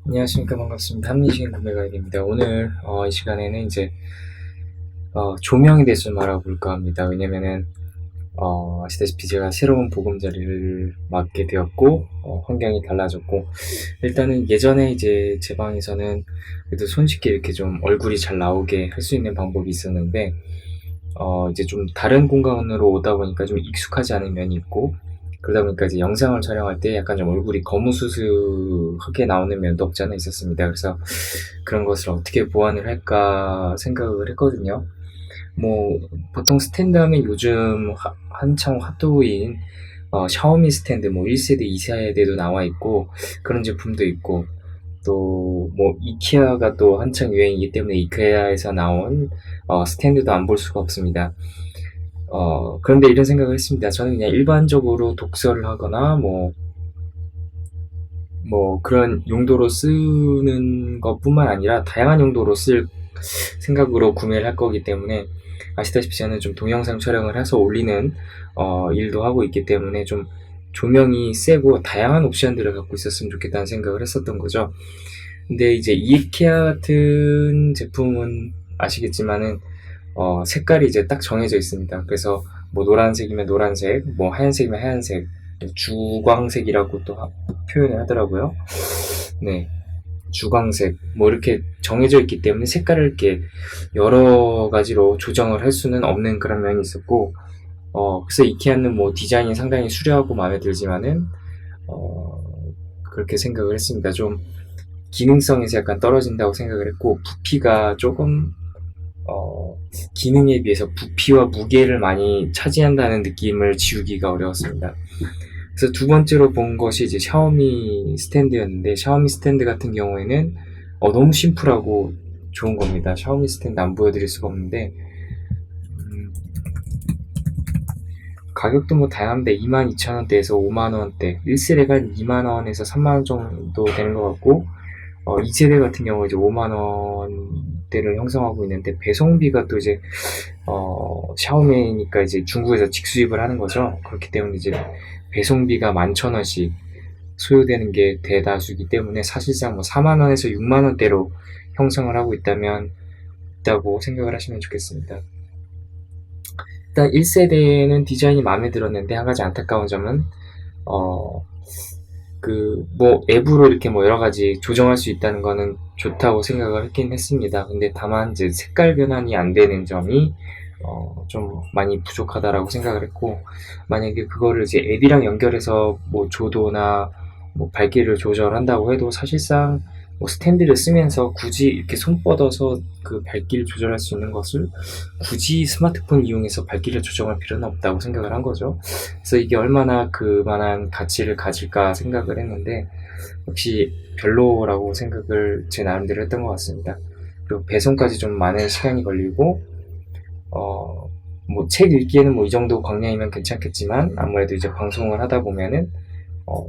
안녕하십니까. 반갑습니다. 합리적인 구매 가이드입니다. 오늘 이 시간에는 이제 조명에 대해서 좀 알아볼까 합니다. 왜냐면은 아시다시피 제가 새로운 보금자리를 맞게 되었고 환경이 달라졌고, 일단은 예전에 이제 제 방에서는 그래도 손쉽게 이렇게 좀 얼굴이 잘 나오게 할 수 있는 방법이 있었는데, 이제 좀 다른 공간으로 오다 보니까 좀 익숙하지 않은 면이 있고, 그러다 보니까 이제 영상을 촬영할 때 약간 좀 얼굴이 거무스스하게 나오는 면도 없지 않아 있었습니다. 그래서 그런 것을 어떻게 보완을 할까 생각을 했거든요. 뭐 보통 스탠드 하면 요즘 한창 핫도그인 샤오미 스탠드, 뭐 1세대, 2세대도 나와 있고 그런 제품도 있고, 또 뭐 이케아가 또 한창 유행이기 때문에 이케아에서 나온 스탠드도 안 볼 수가 없습니다. 그런데 이런 생각을 했습니다. 저는 그냥 일반적으로 독서를 하거나 뭐 그런 용도로 쓰는 것뿐만 아니라 다양한 용도로 쓸 생각으로 구매를 할 거기 때문에, 아시다시피 저는 좀 동영상 촬영을 해서 올리는 일도 하고 있기 때문에 좀 조명이 세고 다양한 옵션들을 갖고 있었으면 좋겠다는 생각을 했었던 거죠. 근데 이제 이케아 같은 제품은 아시겠지만은 색깔이 이제 딱 정해져 있습니다. 그래서 뭐 노란색이면 노란색, 뭐 하얀색이면 하얀색, 주광색이라고 또 표현을 하더라고요. 네, 주광색 뭐 이렇게 정해져 있기 때문에 색깔을 이렇게 여러 가지로 조정을 할 수는 없는 그런 면이 있었고, 그래서 이케아는 뭐 디자인이 상당히 수려하고 마음에 들지만은 어, 그렇게 생각을 했습니다. 좀 기능성에서 약간 떨어진다고 생각을 했고, 부피가 조금 기능에 비해서 부피와 무게를 많이 차지한다는 느낌을 지우기가 어려웠습니다. 그래서 두 번째로 본 것이 이제 샤오미 스탠드였는데, 샤오미 스탠드 같은 경우에는 너무 심플하고 좋은 겁니다. 샤오미 스탠드 안 보여드릴 수가 없는데, 음, 가격도 뭐 다양한데 22,000원대에서 5만원대, 1세대가 2만원에서 3만원 정도 되는 것 같고, 2세대 같은 경우 이제 5만원대를 형성하고 있는데, 배송비가 또 이제 샤오미니까 이제 중국에서 직수입을 하는 거죠. 그렇기 때문에 이제 배송비가 11,000원씩 소요되는 게 대다수이기 때문에, 사실상 뭐 4만원에서 6만원대로 형성을 하고 있다고 생각을 하시면 좋겠습니다. 일단 1세대는 디자인이 마음에 들었는데, 한 가지 안타까운 점은 어, 뭐 앱으로 이렇게 뭐 여러 가지 조정할 수 있다는 거는 좋다고 생각을 했긴 했습니다. 근데 다만 이제 색깔 변환이 안 되는 점이 좀 많이 부족하다라고 생각을 했고, 만약에 그거를 이제 앱이랑 연결해서 뭐 조도나 뭐 밝기를 조절한다고 해도, 사실상 뭐 스탠드를 쓰면서 굳이 이렇게 손 뻗어서 그 밝기를 조절할 수 있는 것을 굳이 스마트폰 이용해서 밝기를 조정할 필요는 없다고 생각을 한 거죠. 그래서 이게 얼마나 그만한 가치를 가질까 생각을 했는데, 역시 별로라고 생각을 제 나름대로 했던 것 같습니다. 그리고 배송까지 좀 많은 시간이 걸리고, 뭐 책 읽기에는 뭐 이 정도 광량이면 괜찮겠지만, 아무래도 이제 방송을 하다 보면은 어,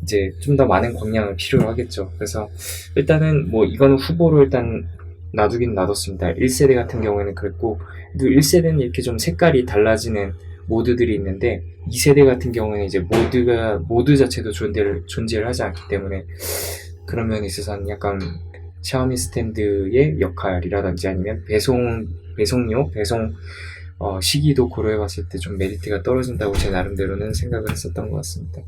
이제 좀 더 많은 광량을 필요로 하겠죠. 그래서 일단은 뭐 이거는 후보로 일단 놔두긴 놔뒀습니다. 1세대 같은 경우에는 그랬고, 또 1세대는 이렇게 좀 색깔이 달라지는 모드들이 있는데, 2세대 같은 경우에는 이제 모드 자체도 존재를 하지 않기 때문에, 그런 면에 있어서는 약간 샤오미 스탠드의 역할이라든지 아니면 배송료, 배송 시기도 고려해봤을 때 좀 메리트가 떨어진다고 제 나름대로는 생각을 했었던 것 같습니다.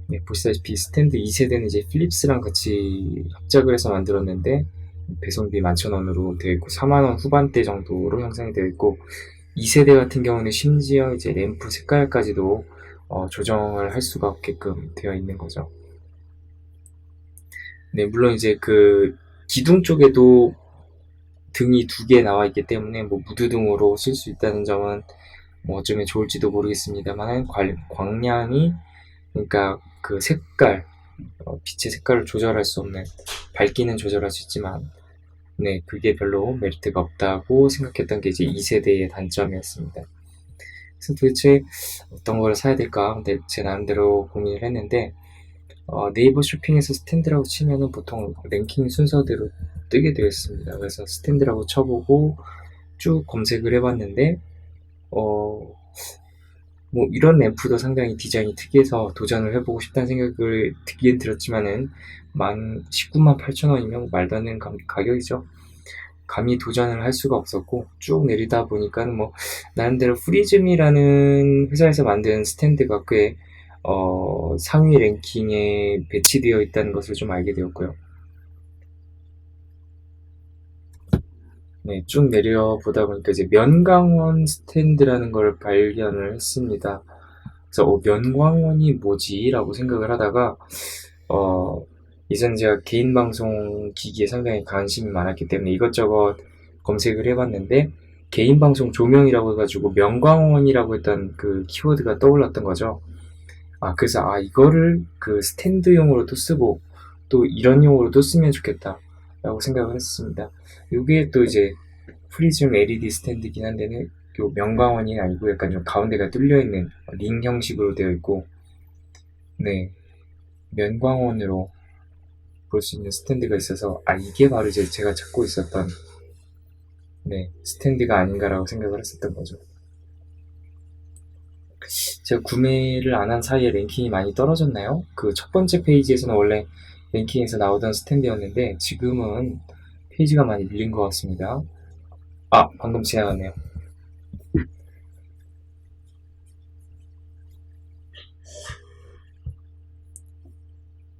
네, 보시다시피 스탠드 2세대는 이제 필립스랑 같이 합작을 해서 만들었는데, 배송비 11,000원으로 되어 있고 4만원 후반대 정도로 형성이 되어 있고, 2세대 같은 경우는 심지어 이제 램프 색깔까지도 조정을 할 수가 없게끔 되어 있는 거죠. 네, 물론 이제 그 기둥 쪽에도 등이 두 개 나와 있기 때문에 뭐 무드등으로 쓸 수 있다는 점은 뭐 어쩌면 좋을지도 모르겠습니다만, 광량이, 그러니까 그 색깔, 빛의 색깔을 조절할 수 없는, 밝기는 조절할 수 있지만, 네, 그게 별로 메리트가 없다고 생각했던 게 이제 2세대의 단점이었습니다. 그래서 도대체 어떤 걸 사야 될까? 근데 제 나름대로 고민을 했는데, 네이버 쇼핑에서 스탠드라고 치면은 보통 랭킹 순서대로 뜨게 되어 있습니다. 그래서 스탠드라고 쳐보고 쭉 검색을 해봤는데, 어, 뭐 이런 램프도 상당히 디자인이 특이해서 도전을 해보고 싶다는 생각을 듣긴 들었지만은 198,000원이면 말도 안 되는 가격이죠. 감히 도전을 할 수가 없었고 쭉 내리다 보니까는 뭐 나름대로 프리즘이라는 회사에서 만든 스탠드가 꽤 상위 랭킹에 배치되어 있다는 것을 좀 알게 되었고요. 네, 쭉 내려보다 보니까 이제 면광원 스탠드라는 걸 발견을 했습니다. 그래서 면광원이 뭐지? 라고 생각을 하다가 어, 이전 제가 개인 방송 기기에 상당히 관심이 많았기 때문에 이것저것 검색을 해봤는데 개인 방송 조명이라고 해가지고 면광원이라고 했던 그 키워드가 떠올랐던 거죠. 그래서 이거를 그 스탠드용으로도 쓰고 또 이런 용으로도 쓰면 좋겠다 라고 생각을 했습니다. 이게 또 이제 프리즘 LED 스탠드긴 한데는 요 명광원이 아니고 약간 좀 가운데가 뚫려있는 링 형식으로 되어 있고, 네, 면광원으로 볼 수 있는 스탠드가 있어서 이게 바로 이제 제가 찾고 있었던 네, 스탠드가 아닌가라고 생각을 했었던 거죠. 제가 구매를 안 한 사이에 랭킹이 많이 떨어졌나요? 그 첫 번째 페이지에서는 원래 랭킹에서 나오던 스탠드였는데 지금은 페이지가 많이 밀린 것 같습니다. 방금 지나갔네요.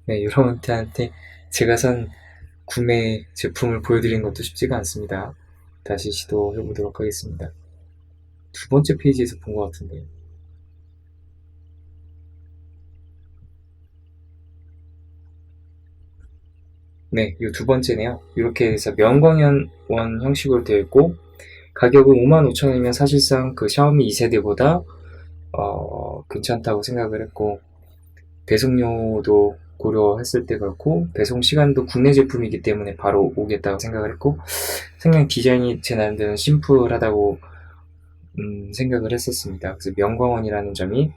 네, 여러분한테 제가 산 구매 제품을 보여드리는 것도 쉽지가 않습니다. 다시 시도해보도록 하겠습니다. 두 번째 페이지에서 본 것 같은데요. 네, 이 두 번째네요. 이렇게 해서 면광원 형식으로 되어 있고 가격은 55,000원이면 사실상 그 샤오미 2세대보다 괜찮다고 생각을 했고 배송료도 고려했을 때 그렇고 배송 시간도 국내 제품이기 때문에 바로 오겠다고 생각을 했고 상당히 디자인이 제 나름대로는 심플하다고 생각을 했었습니다. 그래서 명광원이라는 점이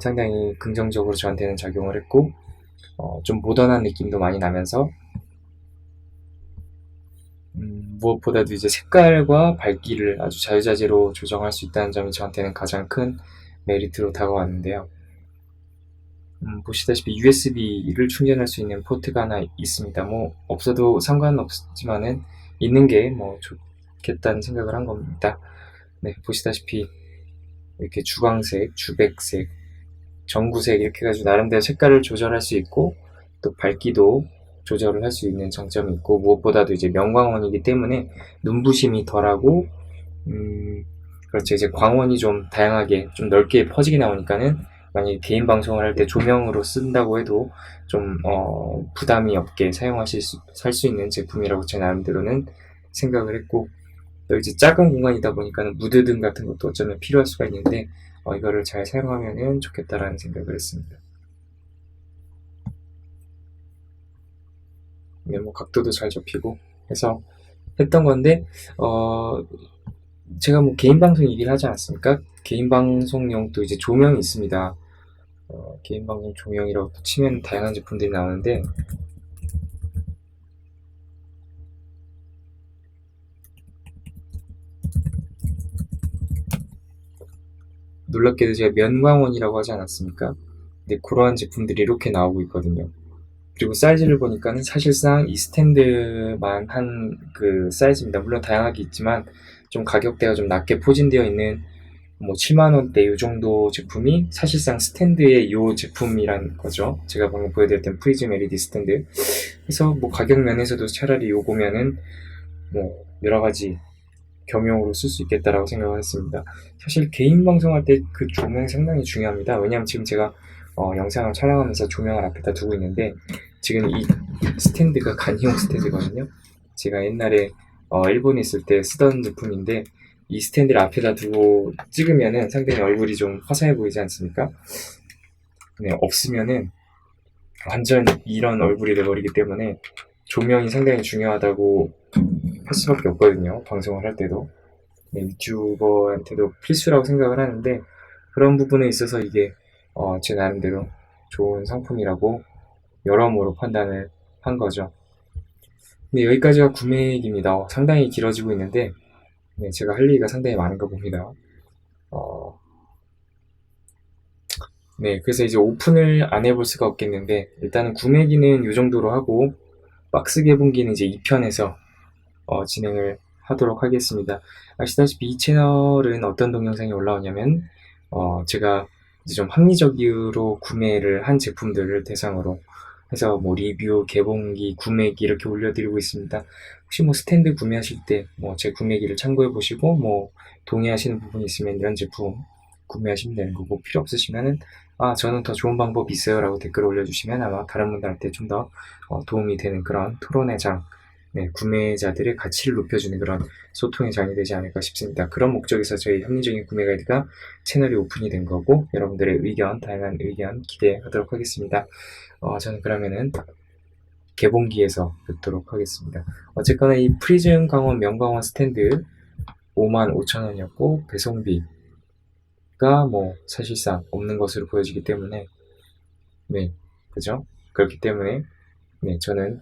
상당히 긍정적으로 저한테는 작용을 했고 좀 모던한 느낌도 많이 나면서 무엇보다도 이제 색깔과 밝기를 아주 자유자재로 조정할 수 있다는 점이 저한테는 가장 큰 메리트로 다가왔는데요. 보시다시피 USB를 충전할 수 있는 포트가 하나 있습니다. 뭐 없어도 상관없지만은 있는 게 뭐 좋겠다는 생각을 한 겁니다. 네, 보시다시피 이렇게 주광색, 주백색, 전구색 이렇게 해가지고 나름대로 색깔을 조절할 수 있고 또 밝기도 조절을 할 수 있는 장점이 있고 무엇보다도 이제 명광원이기 때문에 눈부심이 덜하고 그렇죠. 이제 광원이 좀 다양하게 좀 넓게 퍼지게 나오니까는 만약에 개인 방송을 할 때 조명으로 쓴다고 해도 좀 부담이 없게 살 수 있는 제품이라고 제 나름대로는 생각을 했고 또 이제 작은 공간이다 보니까는 무드등 같은 것도 어쩌면 필요할 수가 있는데 이거를 잘 사용하면 좋겠다라는 생각을 했습니다. 네, 뭐 각도도 잘 접히고 해서 했던 건데 제가 뭐 개인 방송 얘기를 하지 않았습니까? 개인 방송용 또 이제 조명이 있습니다. 개인 방송 조명이라고 또 치면 다양한 제품들이 나오는데 놀랍게도 제가 면광원이라고 하지 않았습니까? 근데 그러한 제품들이 이렇게 나오고 있거든요. 그리고 사이즈를 보니까는 사실상 이 스탠드만 한 그 사이즈입니다. 물론 다양하게 있지만 좀 가격대가 좀 낮게 포진되어 있는 뭐 7만원대 이 정도 제품이 사실상 스탠드의 이 제품이란 거죠. 제가 방금 보여드렸던 프리즘 LED 스탠드. 그래서 뭐 가격 면에서도 차라리 요거면은 뭐 여러 가지 겸용으로 쓸 수 있겠다라고 생각을 했습니다. 사실 개인 방송할 때 그 조명이 상당히 중요합니다. 왜냐하면 지금 제가 영상을 촬영하면서 조명을 앞에다 두고 있는데 지금 이 스탠드가 간이용 스탠드거든요. 제가 옛날에 일본에 있을 때 쓰던 제품인데 이 스탠드를 앞에다 두고 찍으면은 상당히 얼굴이 좀 화사해 보이지 않습니까? 네, 없으면은 완전 이런 얼굴이 돼버리기 때문에 조명이 상당히 중요하다고 할 수밖에 없거든요. 방송을 할 때도. 네, 유튜버한테도 필수라고 생각을 하는데 그런 부분에 있어서 이게 제 나름대로 좋은 상품이라고 여러모로 판단을 한 거죠. 네, 여기까지가 구매액입니다. 상당히 길어지고 있는데 네, 제가 할 얘기가 상당히 많은가 봅니다. 어, 네, 그래서 이제 오픈을 안 해볼 수가 없겠는데, 일단은 구매기는 이 정도로 하고, 박스 개봉기는 이제 2편에서 진행을 하도록 하겠습니다. 아시다시피 이 채널은 어떤 동영상이 올라오냐면, 제가 이제 좀 합리적으로 구매를 한 제품들을 대상으로 해서 뭐 리뷰, 개봉기, 구매기 이렇게 올려드리고 있습니다. 혹시 뭐 스탠드 구매하실 때 뭐 제 구매기를 참고해 보시고 뭐 동의하시는 부분이 있으면 이런 제품 구매하시면 되는 거고, 필요 없으시면은 저는 더 좋은 방법이 있어요 라고 댓글 올려주시면 아마 다른 분들한테 좀 더 도움이 되는 그런 토론의 장, 네, 구매자들의 가치를 높여주는 그런 소통의 장이 되지 않을까 싶습니다. 그런 목적에서 저희 합리적인 구매 가이드가 채널이 오픈이 된 거고, 여러분들의 의견, 다양한 의견 기대하도록 하겠습니다. 저는 그러면은 개봉기에서 뵙도록 하겠습니다. 어쨌거나 이 프리즘 강원 명강원 스탠드 55,000원이었고 배송비가 뭐 사실상 없는 것으로 보여지기 때문에, 네, 그죠? 그렇기 때문에 네, 저는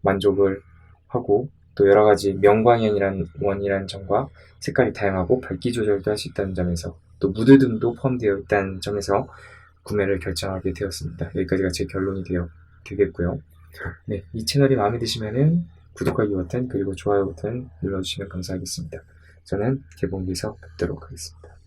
만족을 하고, 또 여러 가지 명광현이란 원이라는 점과 색깔이 다양하고 밝기 조절도 할 수 있다는 점에서, 또 무드 등도 포함되어 있다는 점에서 구매를 결정하게 되었습니다. 여기까지가 제 결론이 되겠고요. 네, 이 채널이 마음에 드시면은 구독하기 버튼 그리고 좋아요 버튼 눌러주시면 감사하겠습니다. 저는 개봉기에서 뵙도록 하겠습니다.